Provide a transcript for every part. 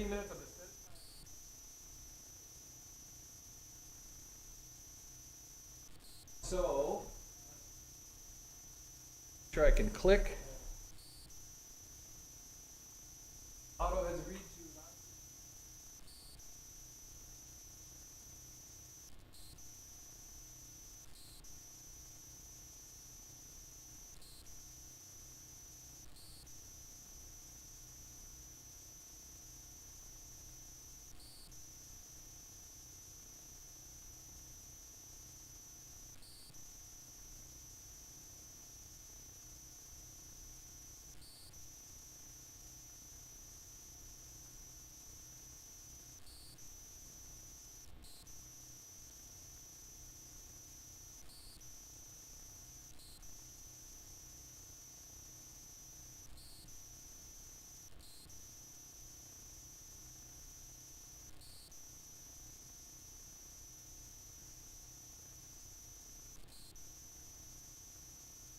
15 minutes of this. So, sure I can click. Otto has agreed to.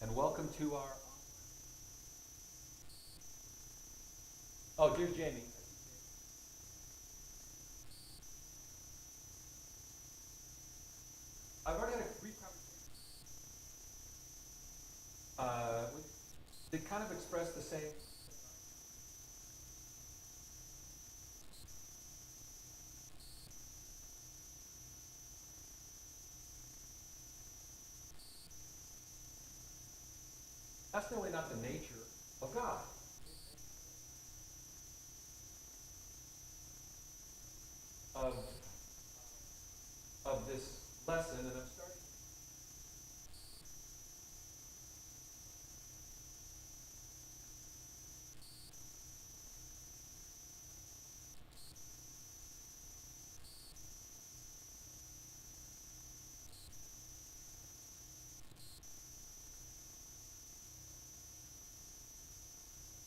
And welcome to our. Oh, here's Jamie. I've already had a brief conversation. They kind of express the same. That's really not the nature of God. Of this lesson, and I'm starting.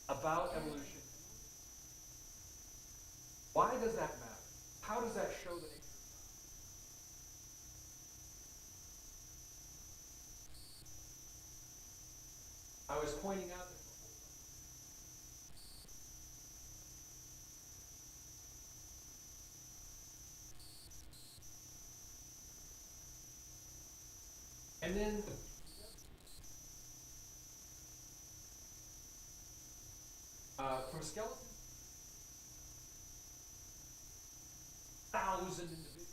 About evolution. Why does that matter? How does that show the nature of God? I was pointing out that and then from skeleton, 1,000 individuals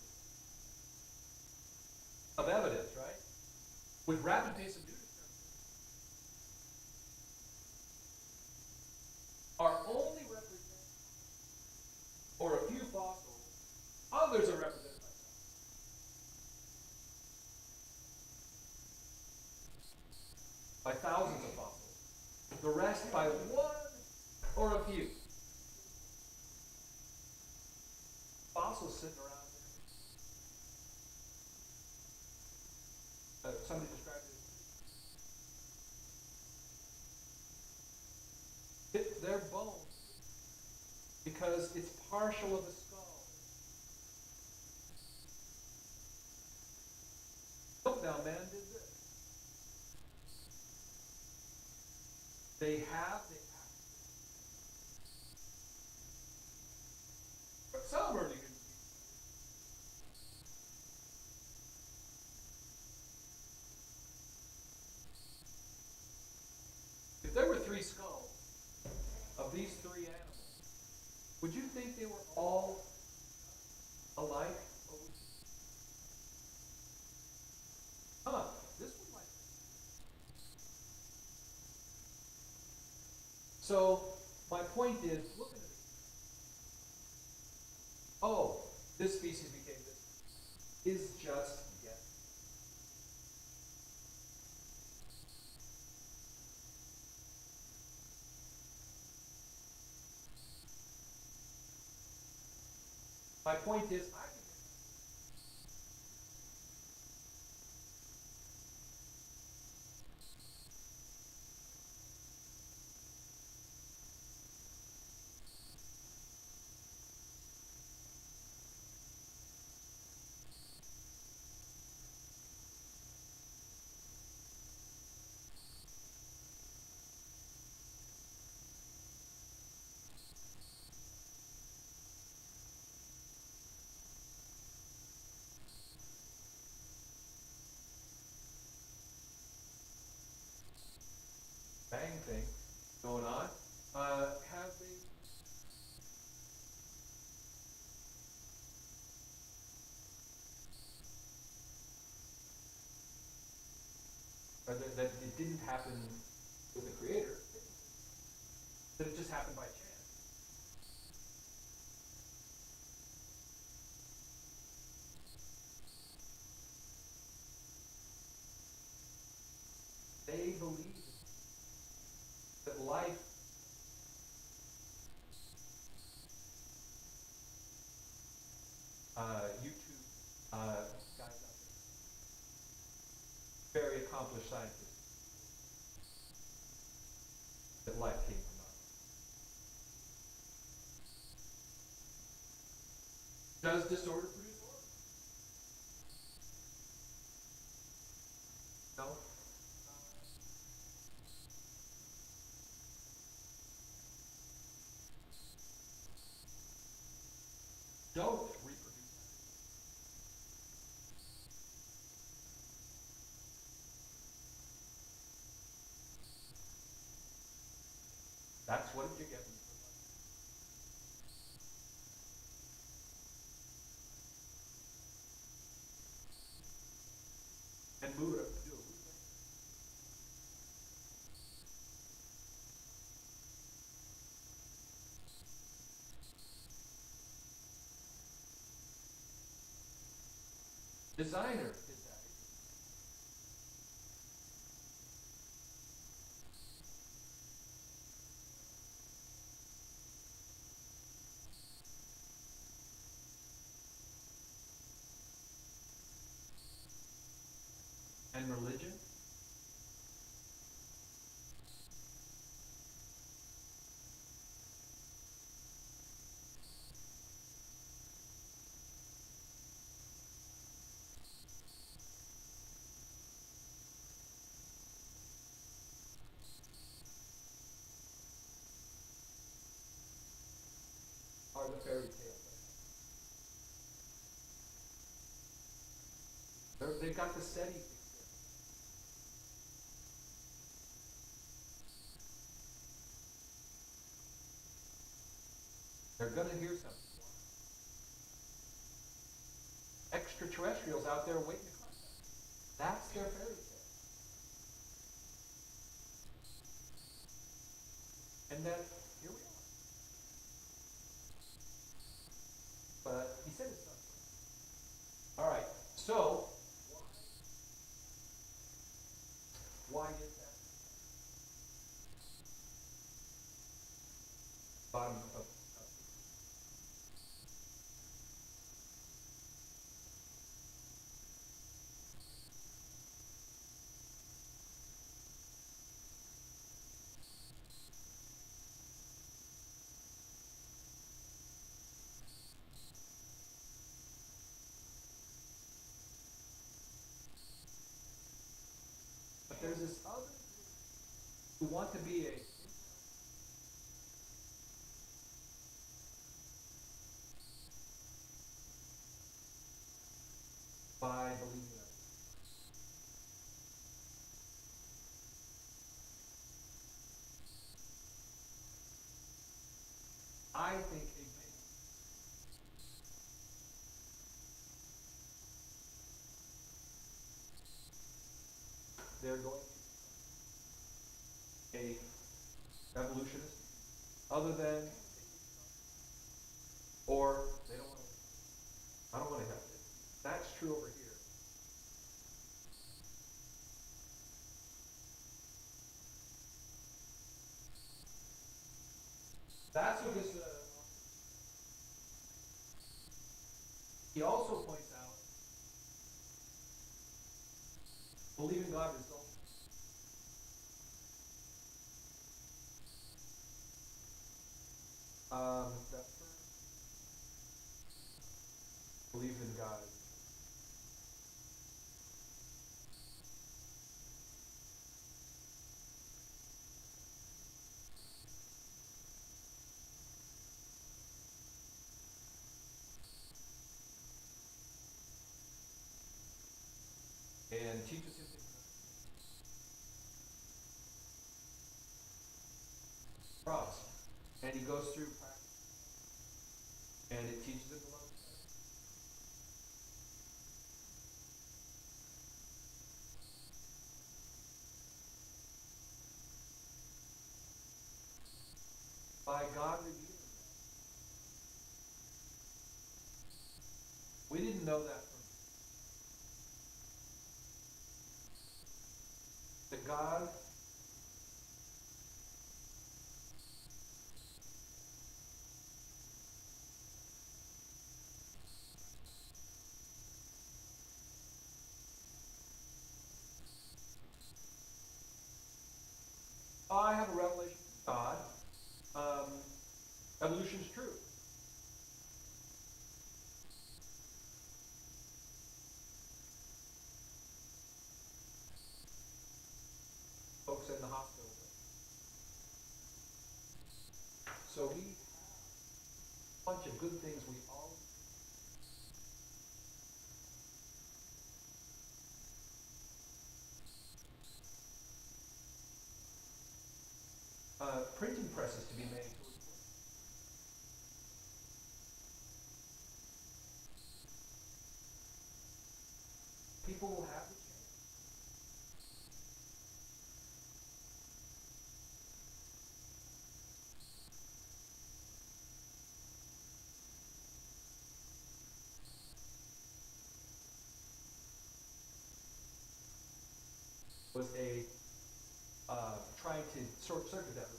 of evidence, right? With rapid pace of new are only represented, or a few fossils, others are represented by thousands of fossils. The rest by one or a few. Fossils sitting around. Somebody described it. Their bones, because it's partial of the skull. Piltdown man did this. They have. But some are good. If there were 3 skulls of these 3 animals, would you think they were all alike? Huh, this one might. So, my point is, look at it. Oh, this species became this. Is just guess. My point is, I can. thing going on. Have they? Or that it didn't happen with the Creator, that it just happened by chance. They believe that life YouTube guys out there, very accomplished scientists, that life came from us. Does disorder produce order? No. Don't reproduce. That's what you get. And Buddha do. Designer is that. And religion? Are the fairy tales. They've got the SETI thing. They're going to hear something. Extraterrestrials out there waiting to contact. That's their fairy tale. And then here we are. But he said it's not. All right. So why is that? Bottom of but there's this other who want to be a by believing that. I think they're going to be a evolutionist, other than, or they don't want to. I don't want to have it. That's true over here. That's what this. He also points out, believing God results. That believe in God. And teaches him. he goes through practice, and it teaches him to love. By God revealing that. We didn't know that from the God I have a revelation from God. Evolution's true. Folks in the hospital. So we have a bunch of good things we all printing presses to be made. People will have the chance. Was a trying to circuit that relationship.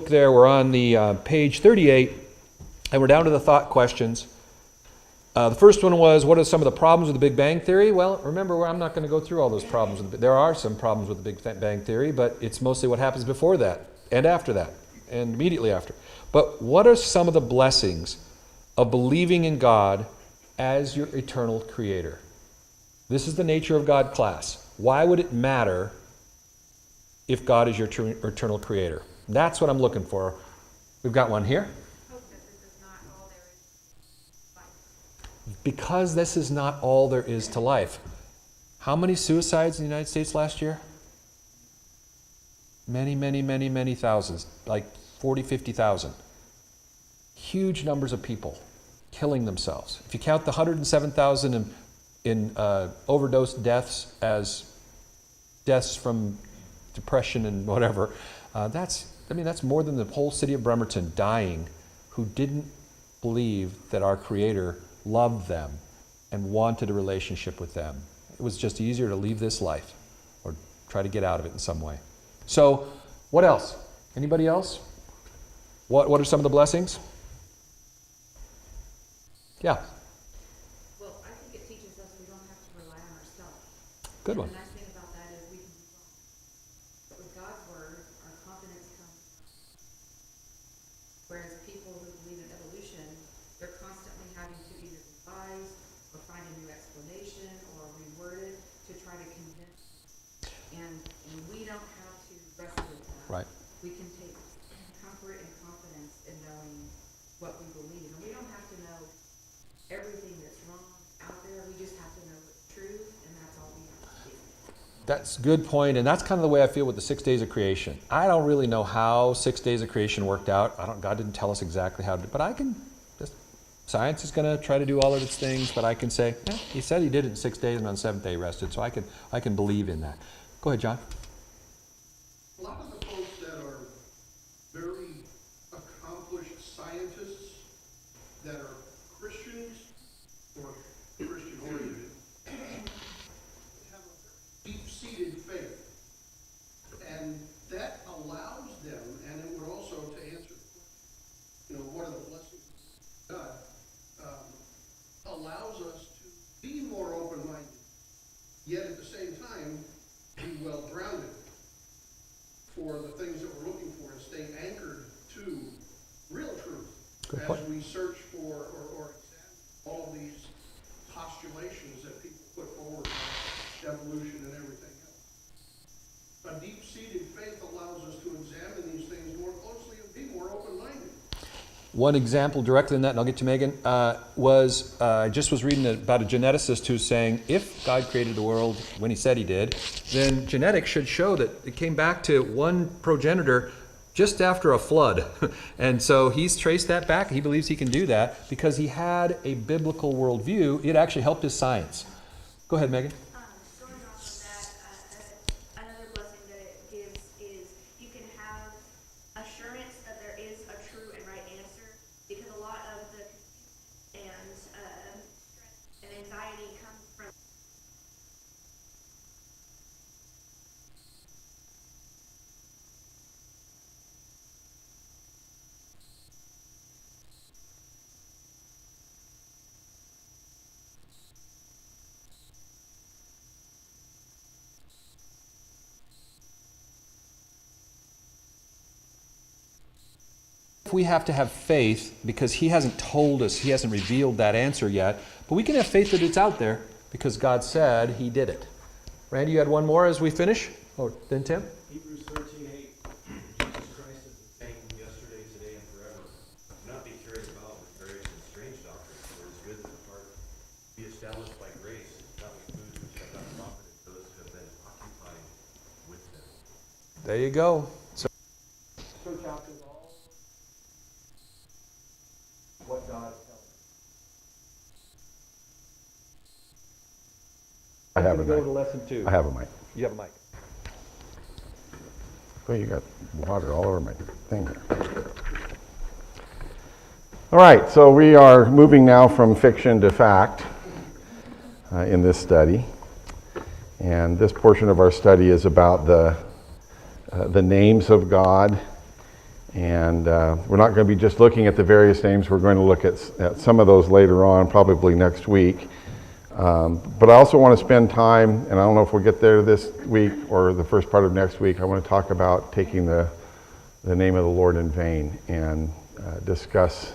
There, we're on the page 38, and we're down to the thought questions. The first one was, what are some of the problems with the Big Bang Theory? Well, remember, I'm not going to go through all those problems. There are some problems with the Big Bang Theory, but it's mostly what happens before that, and after that, and immediately after. But what are some of the blessings of believing in God as your eternal creator? This is the nature of God class. Why would it matter if God is your eternal creator? That's what I'm looking for. We've got one here. Because this is not all there is to life. How many suicides in the United States last year? Many, many, many, many thousands. Like 40, 50,000. Huge numbers of people killing themselves. If you count the 107,000 in overdose deaths as deaths from depression and whatever, that's more than the whole city of Bremerton dying who didn't believe that our Creator loved them and wanted a relationship with them. It was just easier to leave this life or try to get out of it in some way. So, what else? Anybody else? What are some of the blessings? Yeah. Well, I think it teaches us we don't have to rely on ourselves. Good one. The nice thing about that is we can be wrong. But with God's word, our confidence comes. Whereas people who believe in evolution, they're constantly having to either revise or find a new explanation or reword it to try to convince. And we don't have to wrestle with that. Right. We can take comfort and confidence in knowing what we believe. And we don't have to know everything that's wrong out there. We just have to know what's true, and that's all we have to do. That's a good point, and that's kind of the way I feel with the 6 days of creation. I don't really know how 6 days of creation worked out. God didn't tell us exactly how to do it, but I can just, science is going to try to do all of its things, but I can say, he said he did it in 6 days and on the seventh day he rested, so I can believe in that. Go ahead, John. A lot of the folks that are very accomplished scientists that are Christians or Christian-oriented have a deep-seated faith. And that allows them, and it would also, to answer, what are the blessings of God, allows us to be more open-minded, yet at the same time, be well-grounded for the things that we're looking for and stay anchored to real truth as we search for or one example directly in that, and I'll get to Megan, was I just was reading about a geneticist who's saying if God created the world when he said he did, then genetics should show that it came back to one progenitor just after a flood. And so he's traced that back. He believes he can do that because he had a biblical worldview. It actually helped his science. Go ahead, Megan. Going off of that, another blessing that it gives is you can have assurance that there is a true and right answer, because a lot of the and stress and anxiety comes from We have to have faith because he hasn't told us, he hasn't revealed that answer yet, but we can have faith that it's out there because God said he did it. Randy, you had one more as we finish? Oh, then Tim? Hebrews 13:8, Jesus Christ is the same yesterday, today, and forever. Do not be carried about with various and strange doctrines, for it is good that the heart be established by grace, not with food which have not profited those who have been occupied with them. There you go. Search out in all what God tells us. I have a Go mic. to lesson 2. I have a mic. You have a mic. Oh, you got water all over my thing here. All right, so we are moving now from fiction to fact in this study. And this portion of our study is about the names of God. And we're not going to be just looking at the various names. We're going to look at some of those later on, probably next week. But I also want to spend time, and I don't know if we'll get there this week or the first part of next week, I want to talk about taking the name of the Lord in vain and discuss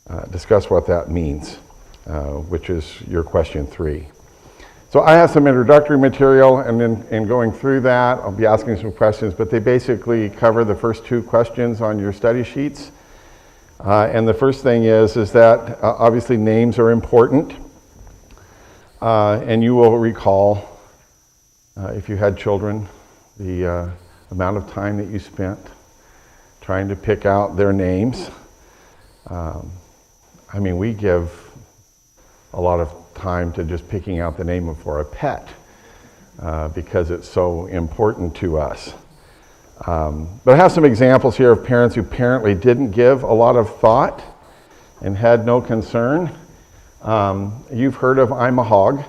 what that means, which is your question 3. So I have some introductory material, and in going through that, I'll be asking some questions, but they basically cover the first 2 questions on your study sheets. And the first thing is that obviously names are important. And you will recall, if you had children, the amount of time that you spent trying to pick out their names. I mean, we give a lot of time to just picking out the name for a pet because it's so important to us. But I have some examples here of parents who apparently didn't give a lot of thought and had no concern. You've heard of I'm a Hog.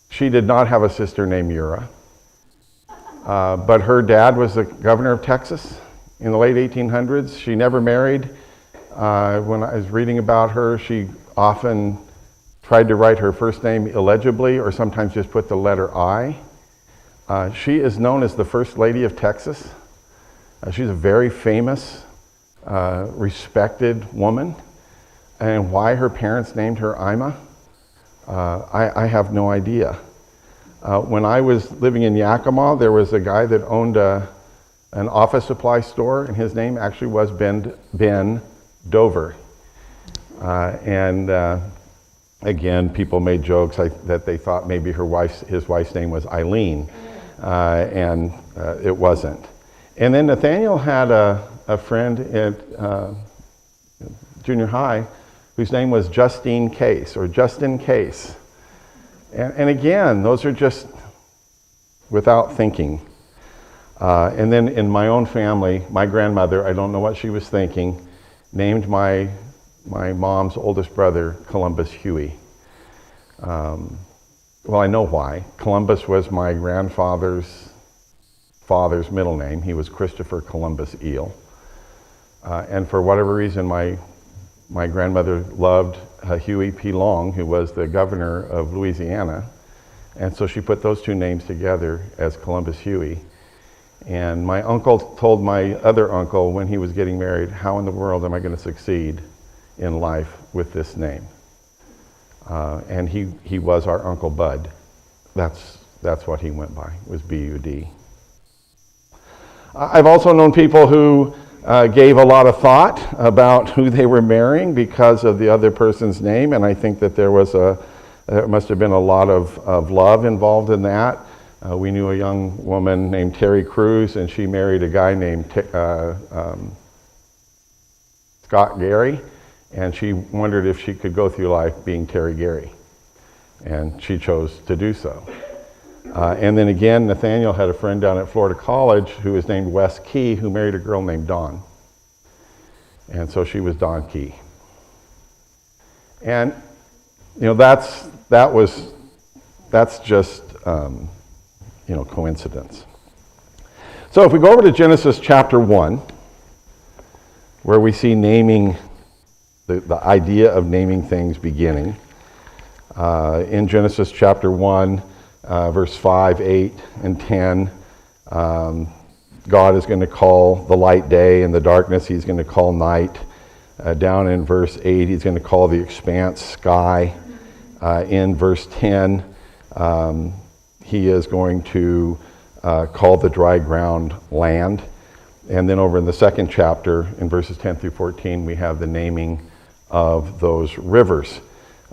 She did not have a sister named Ura, but her dad was the governor of Texas in the late 1800s. She never married. When I was reading about her, she often tried to write her first name illegibly or sometimes just put the letter I. She is known as the First Lady of Texas. She's a very famous, respected woman. And why her parents named her Ima, I have no idea. When I was living in Yakima, there was a guy that owned an office supply store, and his name actually was Ben Dover. Again, people made jokes that they thought maybe his wife's name was Eileen, and it wasn't. And then Nathaniel had a friend at junior high whose name was Justine Case, or Justin Case. And again, those are just without thinking. And then in my own family, my grandmother, I don't know what she was thinking, named my mom's oldest brother Columbus Huey. Well, I know why. Columbus was my grandfather's father's middle name. He was Christopher Columbus Eel. And for whatever reason, my grandmother loved Huey P. Long, who was the governor of Louisiana. And so she put those 2 names together as Columbus Huey. And my uncle told my other uncle when he was getting married, how in the world am I going to succeed in life with this name? And he was our Uncle Bud. That's what he went by, was B-U-D. I've also known people who gave a lot of thought about who they were marrying because of the other person's name, and I think that there must have been a lot of love involved in that. We knew a young woman named Terry Crews, and she married a guy named Scott Gary, and she wondered if she could go through life being Terry Gary, and she chose to do so. And then again, Nathaniel had a friend down at Florida College who was named Wes Key, who married a girl named Dawn. And so she was Dawn Key. And, that's just, coincidence. So if we go over to Genesis chapter 1, where we see naming, the idea of naming things beginning. In Genesis chapter 1, verse 5, 8, and 10, God is going to call the light day, and the darkness he's going to call night. Down in verse 8, he's going to call the expanse sky. In verse 10, he is going to call the dry ground land. And then over in the second chapter, in verses 10 through 14, we have the naming of those rivers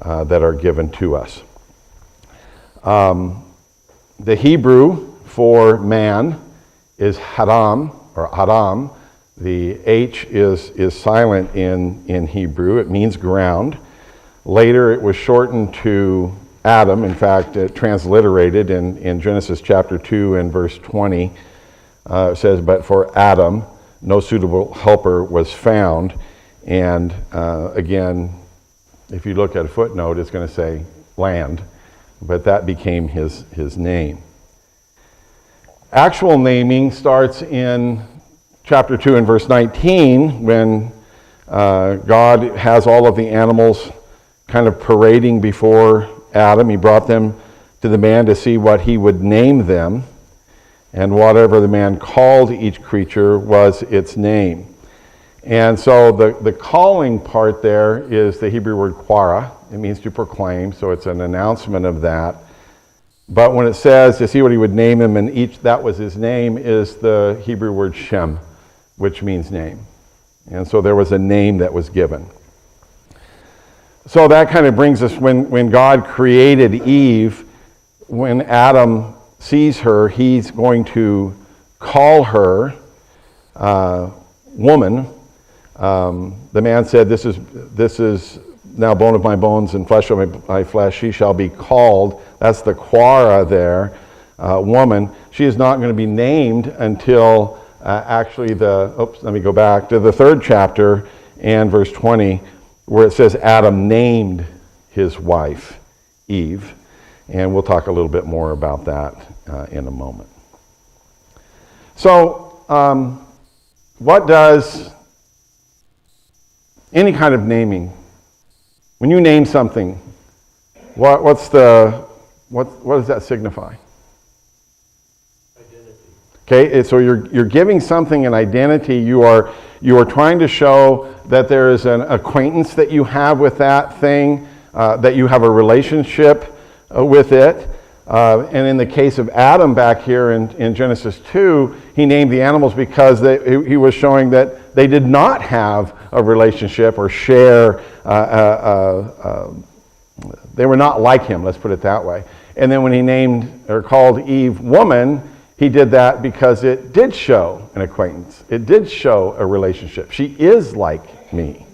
that are given to us. The Hebrew for man is Adam, or Adam. The H is silent in Hebrew. It means ground. Later it was shortened to Adam. In fact, transliterated in Genesis chapter 2 and verse 20. It says, but for Adam, no suitable helper was found. And again, if you look at a footnote, it's going to say land. But that became his name. Actual naming starts in chapter 2 and verse 19 when God has all of the animals kind of parading before Adam. He brought them to the man to see what he would name them, and whatever the man called each creature was its name. And so the calling part there is the Hebrew word quara. It means to proclaim, so it's an announcement of that. But when it says to see what he would name him, and each that was his name, is the Hebrew word Shem, which means name. And so there was a name that was given. So that kind of brings us, when God created Eve, when Adam sees her, he's going to call her woman. The man said, this is now bone of my bones and flesh of my flesh. She shall be called. That's the quara there, woman. She is not going to be named until let me go back to the third chapter and verse 20, where it says Adam named his wife Eve. And we'll talk a little bit more about that in a moment. So, what does any kind of naming, when you name something, what does that signify? Identity. Okay, so you're giving something an identity. You are trying to show that there is an acquaintance that you have with that thing, that you have a relationship with it. And in the case of Adam back here in Genesis 2, he named the animals because he was showing that they did not have a relationship or share. They were not like him, let's put it that way. And then when he named or called Eve woman, he did that because it did show an acquaintance. It did show a relationship. She is like me.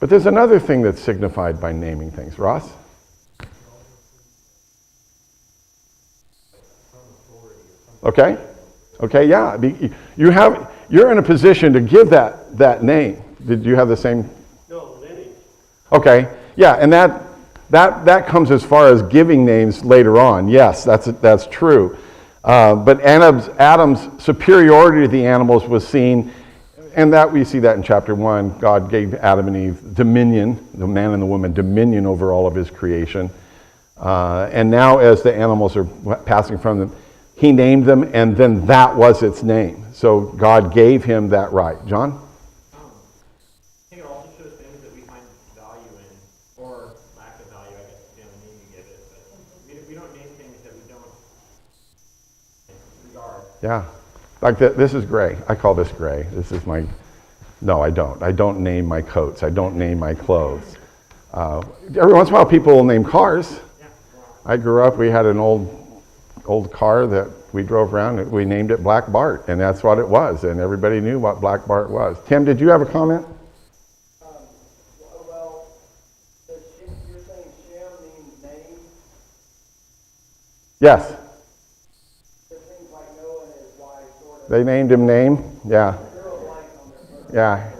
But there's another thing that's signified by naming things. Ross? Okay, yeah. You're in a position to give that name. Did you have the same? No, lineage. Okay, yeah, and that comes as far as giving names later on. Yes, that's true. But Adam's superiority to the animals was seen, and that we see that in chapter 1. God gave Adam and Eve dominion, the man and the woman, dominion over all of his creation. And now as the animals are passing from them, he named them, and then that was its name. So God gave him that right. John? I think it also shows things that we find value in, or lack of value, I guess, depending on the name you give it. But we don't name things that we don't regard. Yeah. Like this is gray. I call this gray. This is my, no, I don't. I don't name my coats. I don't name my clothes. Every once in a while people will name cars. I grew up, we had an old car that we drove around, and we named it Black Bart, and that's what it was, and everybody knew what Black Bart was. Tim, did you have a comment? Well, you're saying Shem means name? Yes. It seems like Noah and his wife sort of. They named him name? Yeah. Yeah.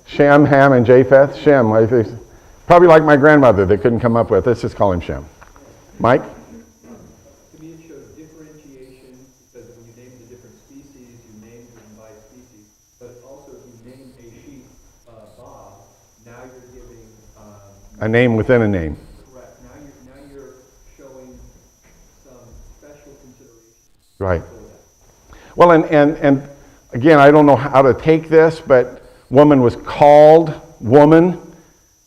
Shem, Ham, and Japheth. Shem. Probably like my grandmother that couldn't come up with. Let's just call him Shem. Mike? To me, it shows differentiation, because when you name the different species, you name them by species. But also, if you name a sheep Bob, now you're giving A name within a name. correct. Now you're showing some special consideration. Right. Well, and again, I don't know how to take this, but woman was called woman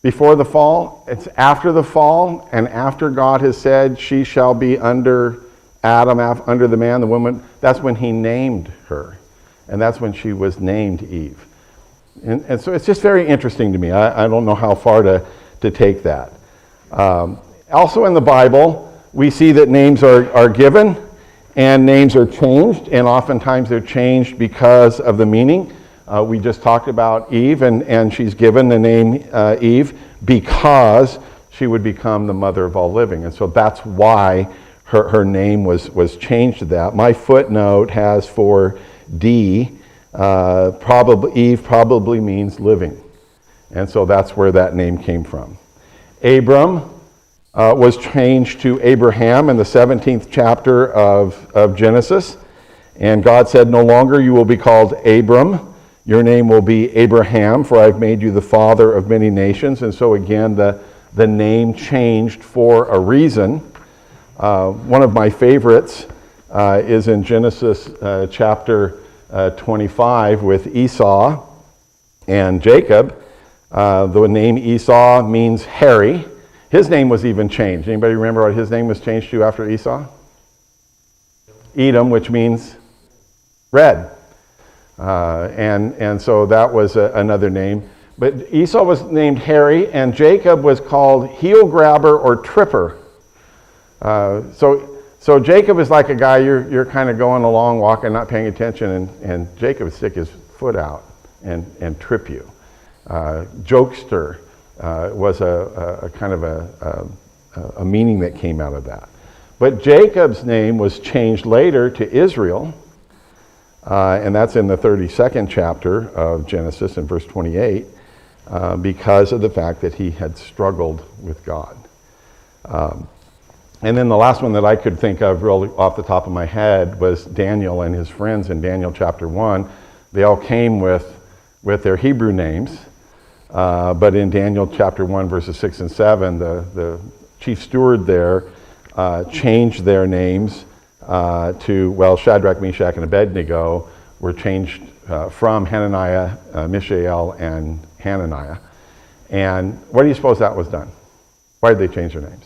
before the fall. It's after the fall, and after God has said she shall be under Adam, under the man, the woman. That's when he named her, and that's when she was named Eve. And so it's just very interesting to me. I don't know how far to take that. Also in the Bible, we see that names are given and names are changed, and oftentimes they're changed because of the meaning. We just talked about Eve, and she's given the name Eve because she would become the mother of all living. And so that's why her name was changed to that. My footnote has for D, Eve probably means living. And so that's where that name came from. Abram was changed to Abraham in the 17th chapter of Genesis. And God said, no longer you will be called Abram. Your name will be Abraham, for I've made you the father of many nations. And so again, the name changed for a reason. One of my favorites is in Genesis chapter 25 with Esau and Jacob. The name Esau means hairy. His name was even changed. Anybody remember what his name was changed to after Esau? Edom, which means red. And so that was another name. But Esau was named hairy, and Jacob was called heel grabber or tripper. So Jacob is like a guy you're kind of going along, walking, not paying attention, and Jacob would stick his foot out and trip you. Jokester was a kind of a meaning that came out of that. But Jacob's name was changed later to Israel, and that's in the 32nd chapter of Genesis in verse 28, because of the fact that he had struggled with God. And then the last one that I could think of really off the top of my head was Daniel and his friends in Daniel chapter 1. They all came with their Hebrew names, but in Daniel chapter 1 verses 6 and 7, the chief steward there changed their names to, well, Shadrach, Meshach, and Abednego were changed from Hananiah, Mishael, and Hananiah. And what do you suppose that was done? Why did they change their names?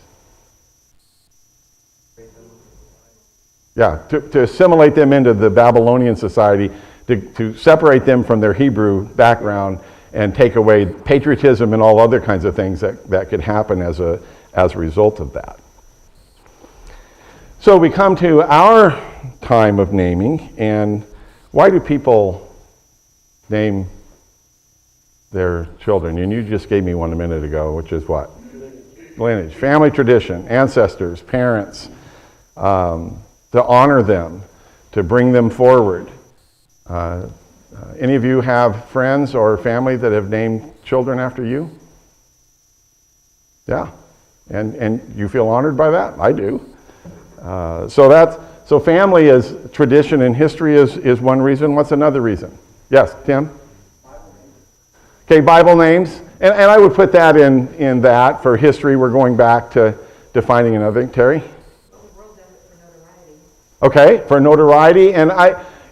Yeah, to assimilate them into the Babylonian society, to separate them from their Hebrew background and take away patriotism and all other kinds of things that could happen as a result of that. So we come to our time of naming, and why do people name their children? And you just gave me one a minute ago, which is what? Lineage. Family tradition, ancestors, parents, to honor them, to bring them forward. Any of you have friends or family that have named children after you? Yeah. And you feel honored by that? I do. So family is tradition, and history is one reason. What's another reason? Yes, Tim? Okay, Bible names. And I would put that in that. For history, we're going back to finding another thing. Terry? The world does it for notoriety. Okay, for notoriety. And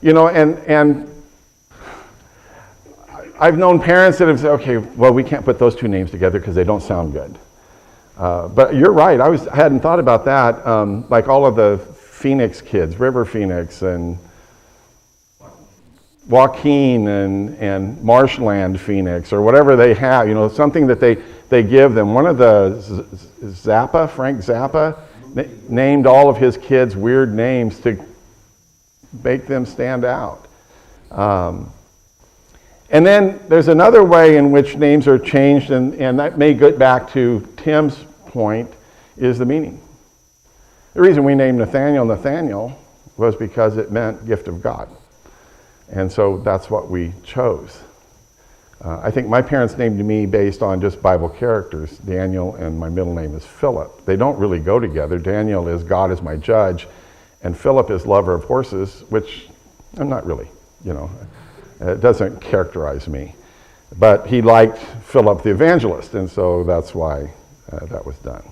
and I've known parents that have said, okay, well, we can't put those two names together because they don't sound good. But you're right. I hadn't thought about that. Like all of the Phoenix kids, River Phoenix, and Joaquin and Marshland Phoenix, or whatever they have, something that they give them. One of the Frank Zappa, named all of his kids weird names to make them stand out. And then there's another way in which names are changed, and that may get back to Tim's point, is the meaning. The reason we named Nathaniel was because it meant gift of God. And so that's what we chose. I think my parents named me based on just Bible characters, Daniel, and my middle name is Philip. They don't really go together. Daniel is God is my judge, and Philip is lover of horses, which I'm not really, It doesn't characterize me. But he liked Philip the evangelist, and so that's why that was done.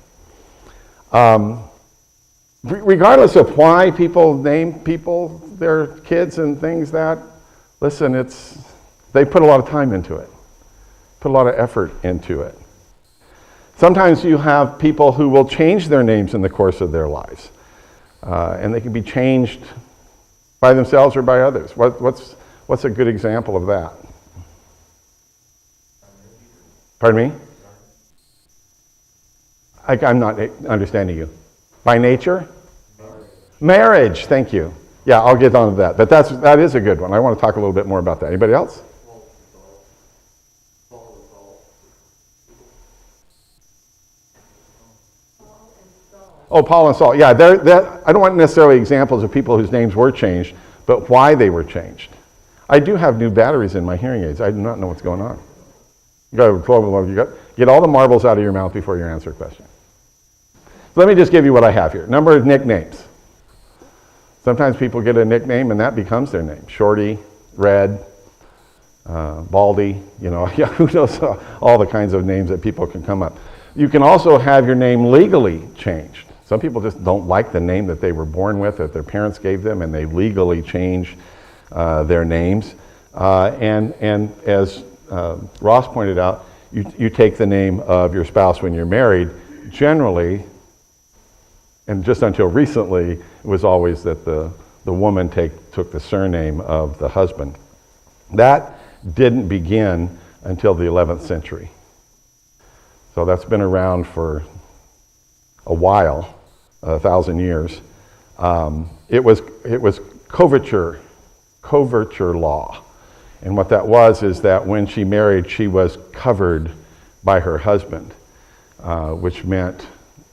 Regardless of why people name their kids and things listen, they put a lot of time into it, put a lot of effort into it. Sometimes you have people who will change their names in the course of their lives, and they can be changed by themselves or by others. What's a good example of that? Pardon me? I'm not understanding you. By nature? Marriage, thank you. Yeah, I'll get on to that. But that is a good one. I want to talk a little bit more about that. Anybody else? Oh, Paul and Saul. Yeah, I don't want necessarily examples of people whose names were changed, but why they were changed. I do have new batteries in my hearing aids. I do not know what's going on. Get all the marbles out of your mouth before you answer a question. So let me just give you what I have here. Number of nicknames. Sometimes people get a nickname and that becomes their name. Shorty, Red, Baldy, who knows all the kinds of names that people can come up. You can also have your name legally changed. Some people just don't like the name that they were born with, that their parents gave them, and they legally change their names. And as Ross pointed out, you take the name of your spouse when you're married. Generally, and just until recently, it was always that the woman took the surname of the husband. That didn't begin until the 11th century. So that's been around for a while, 1,000 years. It was coverture law. And what that was is that when she married, she was covered by her husband, which meant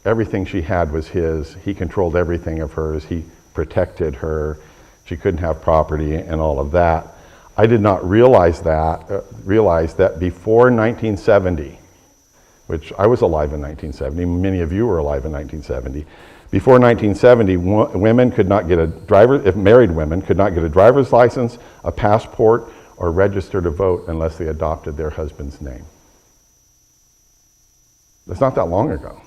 everything she had was his. He controlled everything of hers. He protected her. She couldn't have property and all of that. I did not realize that before 1970, which I was alive in 1970, many of you were alive in 1970. Before 1970, women could not get married women could not get a driver's license, a passport, or register to vote unless they adopted their husband's name. That's not that long ago.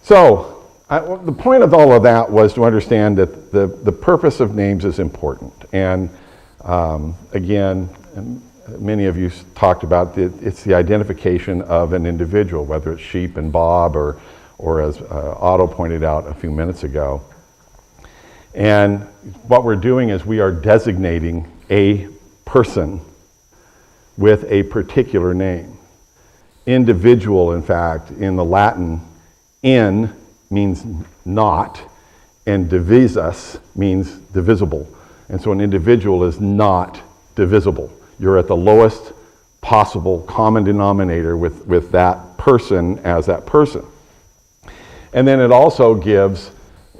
So, the point of all of that was to understand that the purpose of names is important. And again, many of you talked about it's the identification of an individual, whether it's Sheep and Bob or as Otto pointed out a few minutes ago. And what we're doing is we are designating a person with a particular name. Individual, in fact, in the Latin, in means not, and divisus means divisible. And so an individual is not divisible. You're at the lowest possible common denominator with that person as that person. And then it also gives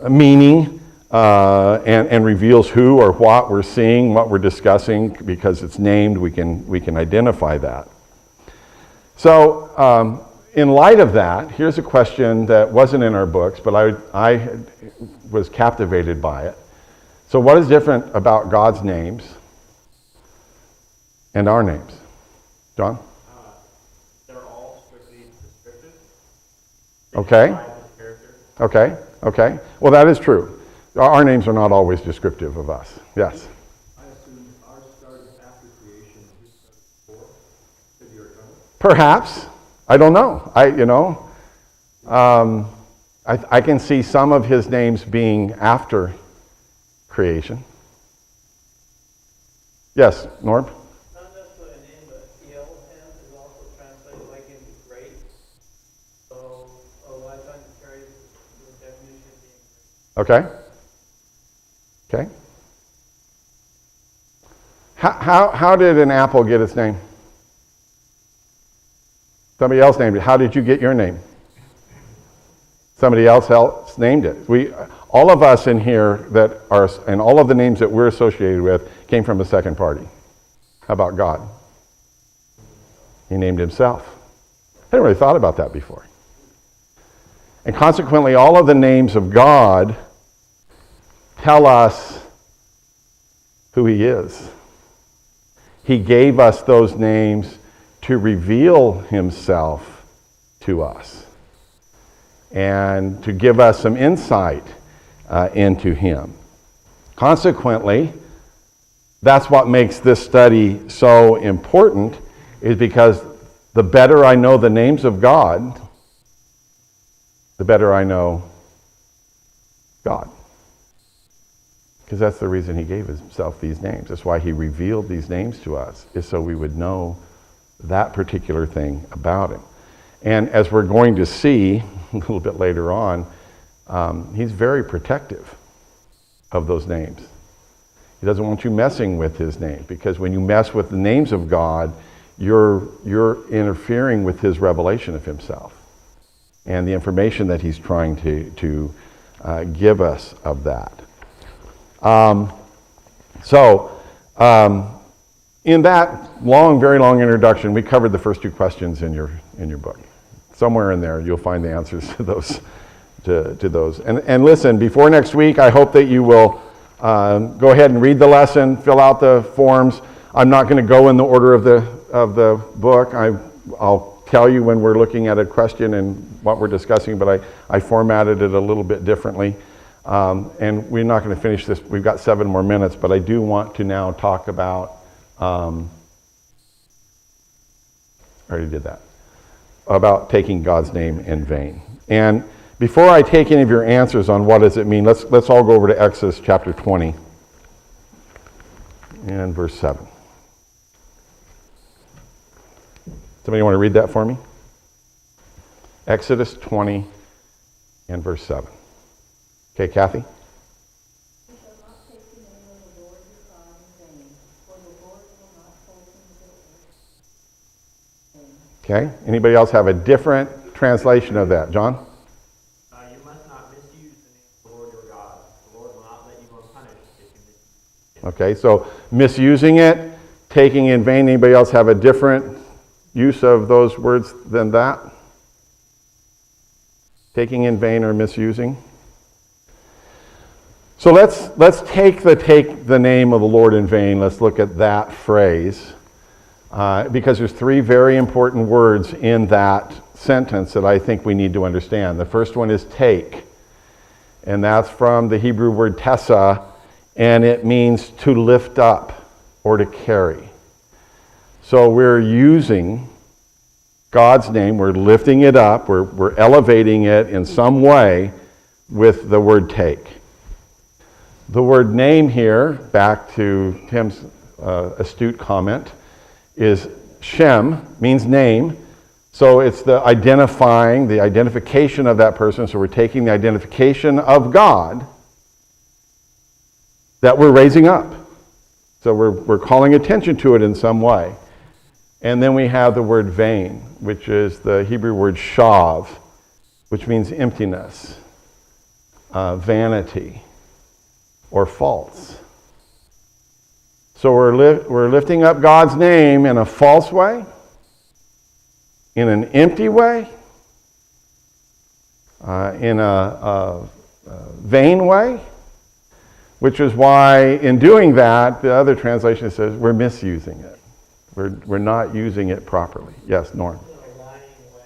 a meaning and reveals who or what we're seeing, what we're discussing, because it's named, we can identify that. So in light of that, here's a question that wasn't in our books, but I was captivated by it. So what is different about God's names and our names? John? They're all strictly descriptive. Okay. Okay. Well, that is true. Our names are not always descriptive of us. Yes? I assume ours started after creation, his started before, because you're coming. Perhaps. I don't know. I can see some of his names being after creation. Yes, Norm? Not necessarily a name, but Elohim is also translated like into great. So a lot of times it carries the definition of being great. Okay. Okay. How did an apple get its name? Somebody else named it. How did you get your name? Somebody else named it. All of us in here that are, and all of the names that we're associated with came from a second party. How about God? He named himself. I hadn't really thought about that before. And consequently, all of the names of God tell us who he is. He gave us those names to reveal himself to us and to give us some insight into him. Consequently, that's what makes this study so important, is because the better I know the names of God, the better I know God. Because that's the reason he gave himself these names. That's why he revealed these names to us, is so we would know that particular thing about him. And as we're going to see a little bit later on, he's very protective of those names. He doesn't want you messing with his name, because when you mess with the names of God, you're interfering with his revelation of himself and the information that he's trying to give us of that. In that very long introduction, we covered the first two questions in your book. Somewhere in there, you'll find the answers to those. To those. And listen, before next week, I hope that you will go ahead and read the lesson, fill out the forms. I'm not going to go in the order of the book. I'll tell you when we're looking at a question and what we're discussing, but I formatted it a little bit differently. And we're not going to finish this. We've got 7 more minutes, but I do want to now talk about, I already did that, about taking God's name in vain. And before I take any of your answers on what does it mean, let's all go over to Exodus chapter 20 and verse 7. Somebody want to read that for me? Exodus 20 and verse 7. Okay, Kathy? You shall not take the name of the Lord your God in vain, for the Lord will not hold him guiltless. Okay. Anybody else have a different translation of that? John? You must not misuse the name of the Lord your God. The Lord will not let you go unpunished if you misuse it. Okay, so misusing it, taking in vain. Anybody else have a different use of those words than that? Taking in vain or misusing? So let's take the name of the Lord in vain. Let's look at that phrase, because there's 3 very important words in that sentence that I think we need to understand. The first one is take, and that's from the Hebrew word tessa, and it means to lift up or to carry. So we're using God's name, we're lifting it up, we're elevating it in some way with the word take. The word name here, back to Tim's astute comment, is Shem, means name. So it's the identification of that person. So we're taking the identification of God that we're raising up. So we're calling attention to it in some way. And then we have the word vain, which is the Hebrew word shav, which means emptiness, vanity, or false. So we're lifting up God's name in a false way, in an empty way, in a vain way, which is why in doing that, the other translation says we're misusing it. We're not using it properly. Yes, Norm. In a lying way.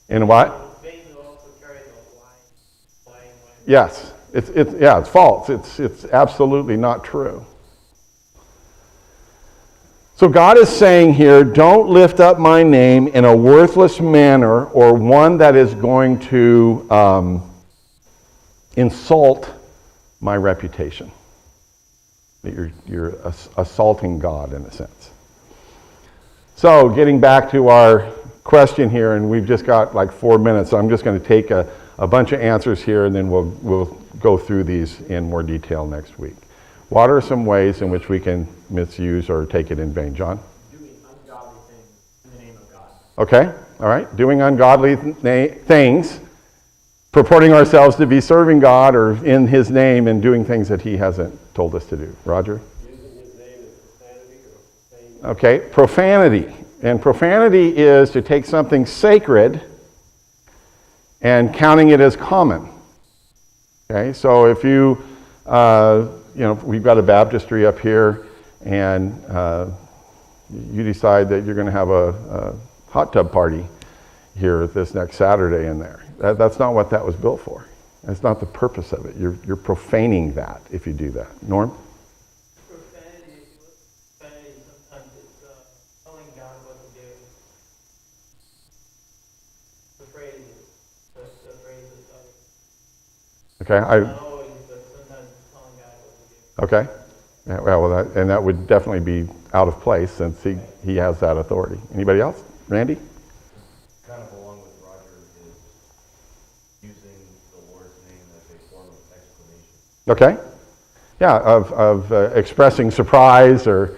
In what? Vain also carries a lying way. Yes. It's false. It's absolutely not true. So God is saying here, don't lift up my name in a worthless manner or one that is going to insult my reputation. that you're assaulting God in a sense. So getting back to our question here, and we've just got like 4 minutes, so I'm just going to take a bunch of answers here, and then we'll go through these in more detail next week. What are some ways in which we can misuse or take it in vain? John? Doing ungodly things in the name of God. Okay, all right. Doing ungodly things, purporting ourselves to be serving God or in His name and doing things that He hasn't told us to do. Roger? Using his name as profanity or saying Okay, profanity. And profanity is to take something sacred and counting it as common. Okay, so if you we've got a baptistry up here, and you decide that you're going to have a hot tub party here this next Saturday in there. That's not what that was built for. That's not the purpose of it. You're profaning that if you do that. Norm? profanity, if you look at profanity, sometimes it's telling God what to do. The phrase is Okay, not always, but sometimes it's telling God what to do. okay. Yeah, well, that would definitely be out of place since he has that authority. Anybody else? Randy? Kind of along with Roger is using the Lord's name as a form of explanation. Okay. Yeah, of expressing surprise or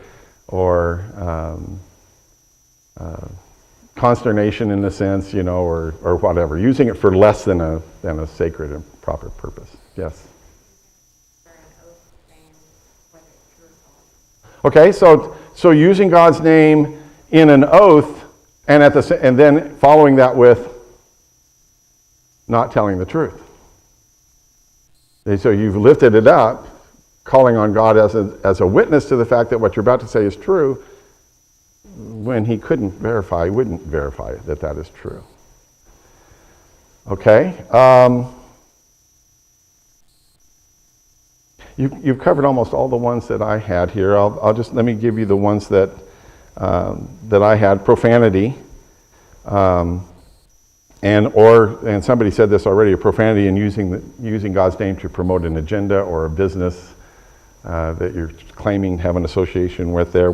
consternation in a sense, or whatever. Using it for less than a sacred and proper purpose. Yes. Or an oath saying whether it's true or false. Okay, so using God's name in an oath, and and then following that with not telling the truth. And so you've lifted it up, calling on God as a witness to the fact that what you're about to say is true, when He wouldn't verify that is true. Okay. You've covered almost all the ones that I had here. Let me give you the ones that I had. Profanity, and somebody said this already. A profanity in using God's name to promote an agenda or a business that you're claiming to have an association with. There,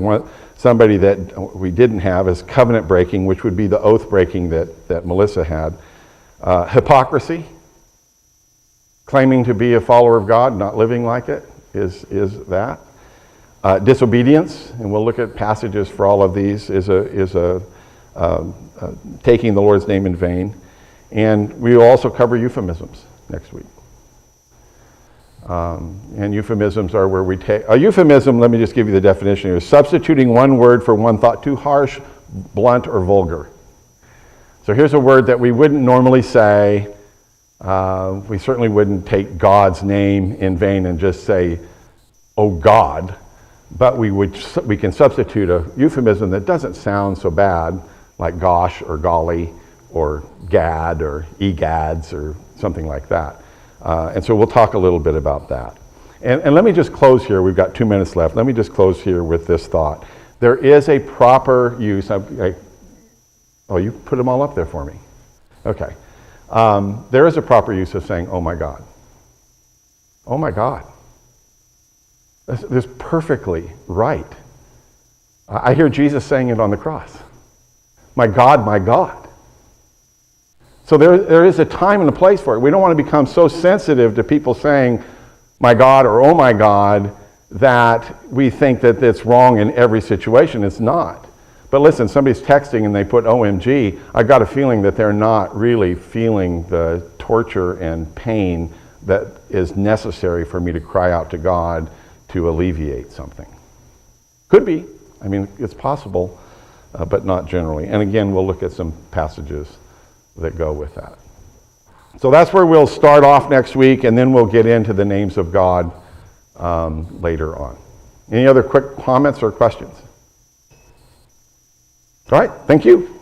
somebody that we didn't have is covenant breaking, which would be the oath breaking that Melissa had. Hypocrisy. Claiming to be a follower of God, not living like it, is that. Disobedience, and we'll look at passages for all of these, is taking the Lord's name in vain. And we will also cover euphemisms next week. And euphemisms are where we take... A euphemism, let me just give you the definition here, is substituting one word for one thought too harsh, blunt, or vulgar. So here's a word that we wouldn't normally say. We certainly wouldn't take God's name in vain and just say, "Oh God," but we can substitute a euphemism that doesn't sound so bad, like gosh or golly or gad or egads or something like that. And so we'll talk a little bit about that. And let me just close here. We've got 2 minutes left. Let me just close here with this thought. There is a proper use. Oh, you put them all up there for me. Okay. There is a proper use of saying, "Oh my God." Oh my God. That's perfectly right. I hear Jesus saying it on the cross. My God, my God. So there is a time and a place for it. We don't want to become so sensitive to people saying, "My God," or "Oh my God," that we think that it's wrong in every situation. It's not. But listen, somebody's texting and they put OMG, I've got a feeling that they're not really feeling the torture and pain that is necessary for me to cry out to God to alleviate something. Could be. I mean, it's possible, but not generally. And again, we'll look at some passages that go with that. So that's where we'll start off next week, and then we'll get into the names of God later on. Any other quick comments or questions? All right, thank you.